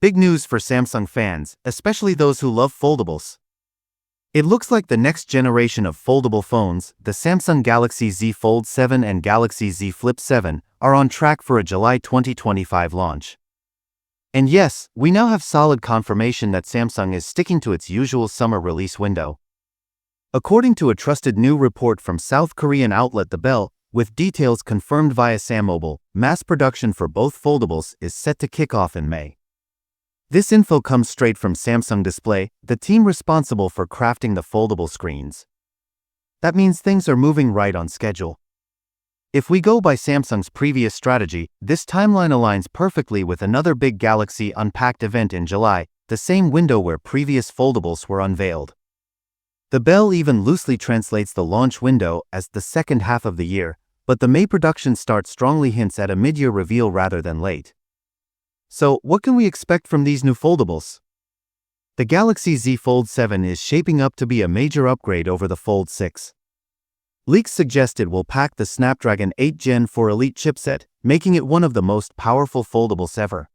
Big news for Samsung fans, especially those who love foldables. It looks like the next generation of foldable phones, the Samsung Galaxy Z Fold 7 and Galaxy Z Flip 7, are on track for a July 2025 launch. And yes, we now have solid confirmation that Samsung is sticking to its usual summer release window. According to a trusted new report from South Korean outlet The Bell, with details confirmed via SamMobile, mass production for both foldables is set to kick off in May. This info comes straight from Samsung Display, the team responsible for crafting the foldable screens. That means things are moving right on schedule. If we go by Samsung's previous strategy, this timeline aligns perfectly with another big Galaxy Unpacked event in July, the same window where previous foldables were unveiled. The Bell even loosely translates the launch window as the second half of the year, but the May production start strongly hints at a mid-year reveal rather than late. So, what can we expect from these new foldables? The Galaxy Z Fold 7 is shaping up to be a major upgrade over the Fold 6. Leaks suggest it will pack the Snapdragon 8 Gen 4 Elite chipset, making it one of the most powerful foldables ever.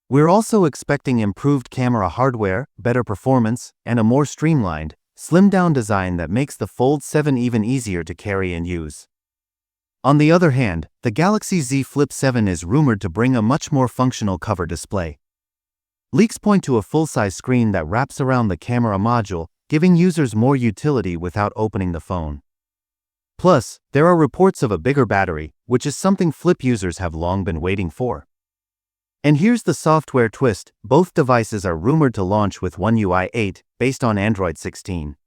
We're also expecting improved camera hardware, better performance, and a more streamlined, slimmed-down design that makes the Fold 7 even easier to carry and use. On the other hand, the Galaxy Z Flip 7 is rumored to bring a much more functional cover display. Leaks point to a full-size screen that wraps around the camera module, giving users more utility without opening the phone. Plus, there are reports of a bigger battery, which is something Flip users have long been waiting for. And here's the software twist: both devices are rumored to launch with One UI 8, based on Android 16.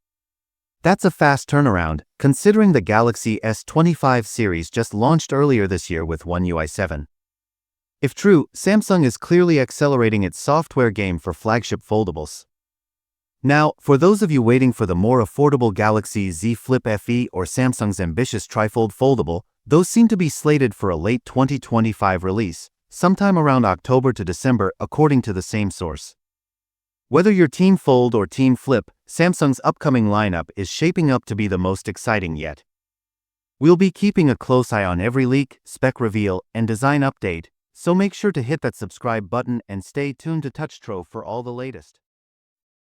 That's a fast turnaround, considering the Galaxy S25 series just launched earlier this year with One UI 7. If true, Samsung is clearly accelerating its software game for flagship foldables. Now, for those of you waiting for the more affordable Galaxy Z Flip FE or Samsung's ambitious trifold foldable, those seem to be slated for a late 2025 release, sometime around October to December according to the same source. Whether you're Team Fold or Team Flip, Samsung's upcoming lineup is shaping up to be the most exciting yet. We'll be keeping a close eye on every leak, spec reveal, and design update, so make sure to hit that subscribe button and stay tuned to TouchTrove for all the latest.